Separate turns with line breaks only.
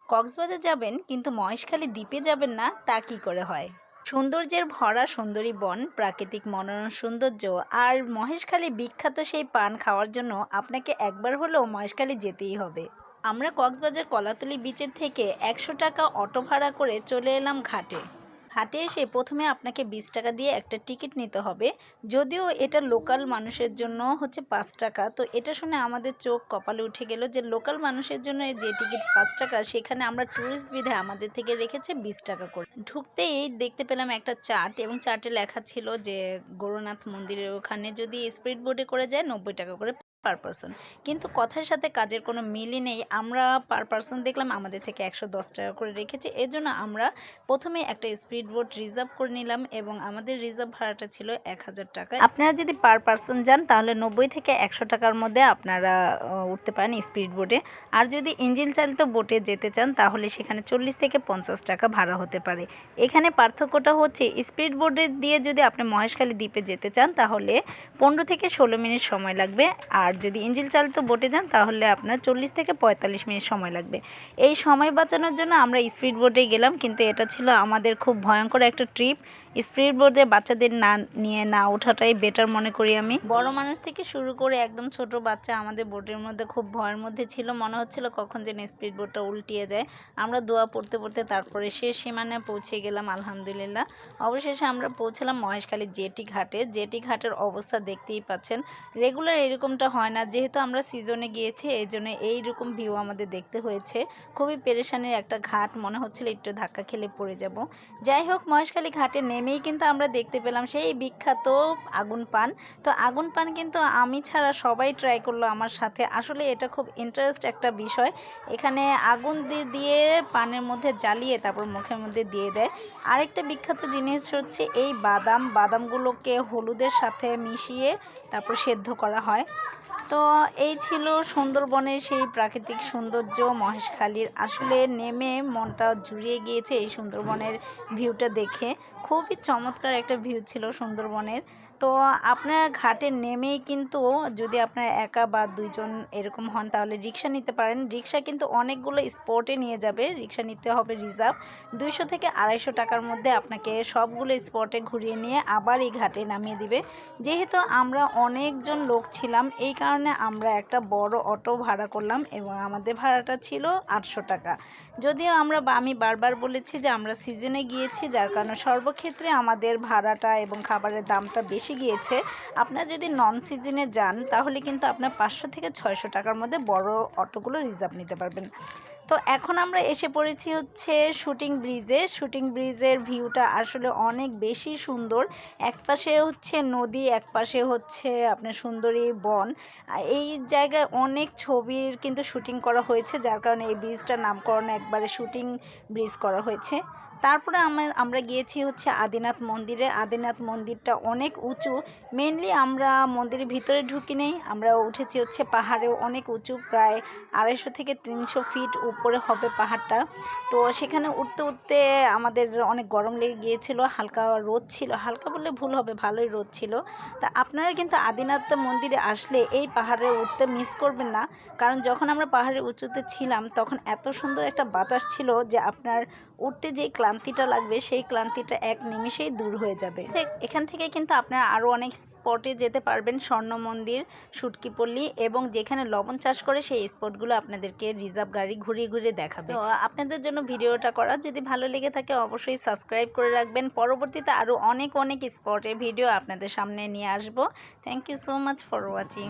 কক্সবাজার যাবেন কিন্তু মহেশখালী দ্বীপে যাবেন না, তা কি করে হয়? সৌন্দর্যের ভরা সুন্দরী বন, প্রাকৃতিক মনোরম সৌন্দর্য আর মহেশখালী বিখ্যাত সেই পান খাওয়ার জন্য আপনাকে একবার হলেও মহেশখালী যেতেই হবে। আমরা কক্সবাজার কলাতলি বিচের থেকে 100 টাকা অটো ভাড়া করে চলে এলাম ঘাটে। ঘাটে এসে প্রথমে আপনাকে 20 টাকা দিয়ে একটা টিকিট নিতে হবে। যদিও এটা লোকাল মানুষের জন্য হচ্ছে 5 টাকা, তো এটা শুনে আমাদের চোখ কপালে উঠে গেল যে লোকাল মানুষের জন্য যে টিকিট 5 টাকা, সেখানে আমরা ট্যুরিস্ট বিধায় আমাদের থেকে রেখেছে 20 টাকা করে। ঢুকতেই দেখতে পেলাম একটা চার্ট, এবং চার্টে লেখা ছিল যে গৌরনাথ মন্দিরের ওখানে যদি স্পিড বোটে করে যায় 90 টাকা করে পার পারসন। কিন্তু কথার সাথে কাজের কোনো মিলই নেই। আমরা পার পারসন দেখলাম আমাদের থেকে 110 টাকা করে রেখেছে। এজন্য আমরা প্রথমে একটা স্পিড বোট রিজার্ভ করে নিলাম, এবং আমাদের রিজার্ভ ভাড়াটা ছিল 1000 টাকা। আপনারা যদি পার পারসন যান তাহলে 90 থেকে 100 টাকার মধ্যে আপনারা উঠতে পারেন স্পিড বোটে। আর যদি ইঞ্জিন চালিত বোটে যেতে চান তাহলে সেখানে 40 থেকে 50 টাকা ভাড়া হতে পারে। এখানে পার্থক্যটা হচ্ছে স্পিড বোটে দিয়ে যদি আপনি মহেশখালী দ্বীপে যেতে চান তাহলে 15 থেকে 16 মিনিট সময় লাগবে, আর যদি ইঞ্জিন চালিত বোটে যান তাহলে আপনার 40 থেকে 45 মিনিট সময় লাগবে। এই সময় বাঁচানোর জন্য আমরা স্পিড বোটে গেলাম, কিন্তু এটা ছিল আমাদের খুব ভয়ঙ্কর একটা ট্রিপ। স্পিড বোটে বাচ্চাদের নিয়ে না ওঠাটাই বেটার মনে করি আমি। বড় মানুষ থেকে শুরু করে একদম ছোট বাচ্চা আমাদের বোটের মধ্যে খুব ভয়ের মধ্যে ছিল। মনে হচ্ছিল কখন যেন স্পিড বোটটা উল্টিয়ে যায়। আমরা দোয়া পড়তে পড়তে তারপরে শেষ সীমানায় পৌঁছে গেলাম আলহামদুলিল্লাহ। অবশেষে আমরা পৌঁছলাম মহেশখালী জেটি ঘাটে। জেটি ঘাটের অবস্থা দেখতেই পাচ্ছেন। রেগুলার এরকমটা হয় না, যেহেতু আমরা সিজনে গিয়েছি এই জন্য এইরকম ভিউ আমাদের দেখতে হয়েছে। খুবই পেরেশানির একটা ঘাট, মনে হচ্ছিল একটু ধাক্কা খেলে পড়ে যাব। যাই হোক, মহেশখালী ঘাটে নেমেই কিন্তু আমরা দেখতে পেলাম সেই বিখ্যাত আগুন পান। তো আগুন পান কিন্তু আমি ছাড়া সবাই ট্রাই করলো আমার সাথে। আসলে এটা খুব ইন্টারেস্ট একটা বিষয়। এখানে আগুন দিয়ে পানের মধ্যে জ্বালিয়ে তারপর মুখের মধ্যে দিয়ে দেয়। আরেকটা বিখ্যাত জিনিস হচ্ছে এই বাদামগুলোকে হলুদের সাথে মিশিয়ে তারপর সেদ্ধ করা হয়। তো এই ছিল সুন্দরবনের সেই প্রাকৃতিক সৌন্দর্য মহেশখালীর। আসলে নেমে মনটা জুড়িয়ে গিয়েছে এই সুন্দরবনের ভিউটা দেখে। খুবই চমৎকার একটা ভিউ ছিল সুন্দরবনের। তো আপনার ঘাটে নেমেই কিন্তু যদি আপনার একা বা 2 জন এরকম হন তাহলে রিক্সা নিতে পারেন। রিক্সা কিন্তু অনেকগুলো স্পটে নিয়ে যাবে। রিক্সা নিতে হবে রিজার্ভ। 200 থেকে 250 টাকার মধ্যে আপনাকে সবগুলো স্পটে ঘুরিয়ে নিয়ে আবার এই ঘাটে নামিয়ে দিবে। যেহেতু আমরা অনেকজন লোক ছিলাম এই কারণে আমরা একটা বড় অটো ভাড়া করলাম, এবং আমাদের ভাড়াটা ছিল 800 টাকা। যদিও আমি বারবার বলেছি যে আমরা সিজনে গিয়েছি, যার কারণে সর্বক্ষেত্রে আমাদের ভাড়াটা এবং খাবারের দামটা বেশি গিয়েছে। আপনারা যদি নন সিজনে যান তাহলে কিন্তু আপনার 500 থেকে 600 টাকার মধ্যে বড় অটোগুলো রিজার্ভ নিতে পারবেন। তো এখন আমরা এসে পড়েছি হচ্ছে শুটিং ব্রিজে। শুটিং ব্রিজের ভিউটা আসলে অনেক বেশি সুন্দর। একপাশে হচ্ছে নদী, একপাশে হচ্ছে আপনার সুন্দরী বন। এই জায়গায় অনেক ছবির কিন্তু শুটিং করা হয়েছে, যার কারণে এই ব্রিজটার নামকরণ একবারে শুটিং ব্রিজ করা হয়েছে। তারপরে আমরা গিয়েছি হচ্ছে আদিনাথ মন্দিরে। আদিনাথ মন্দিরটা অনেক উঁচু। মেনলি আমরা মন্দিরের ভিতরে ঢুকি নেই, আমরা উঠেছি হচ্ছে পাহাড়েও অনেক উঁচু, প্রায় 250 থেকে 300 ফিট উপরে হবে পাহাড়টা। তো সেখানে উঠতে উঠতে আমাদের অনেক গরম লেগে গিয়েছিল, হালকা রোদ ছিল, হালকা বললে ভুল হবে, ভালোই রোদ ছিল। তা আপনারা কিন্তু আদিনাথ মন্দিরে আসলে এই পাহাড়ে উঠতে মিস করবেন না, কারণ যখন আমরা পাহাড়ের উঁচুতে ছিলাম তখন এত সুন্দর একটা বাতাস ছিল যে আপনার উঠতে যে ক্লান্তিটা লাগবে সেই ক্লান্তিটা এক নিমিষেই দূর হয়ে যাবে। এখান থেকে কিন্তু আপনারা আরও অনেক স্পটে যেতে পারবেন। স্বর্ণ মন্দির, সুটকিপল্লী, এবং যেখানে লবণ চাষ করে সেই স্পটগুলো আপনাদেরকে রিজার্ভ গাড়ি ঘুরিয়ে ঘুরিয়ে দেখাবে। তো আপনাদের জন্য ভিডিওটা করা, যদি ভালো লেগে থাকে অবশ্যই সাবস্ক্রাইব করে রাখবেন। পরবর্তীতে আরও অনেক স্পটের ভিডিও আপনাদের সামনে নিয়ে আসবো। Thank you so much for watching.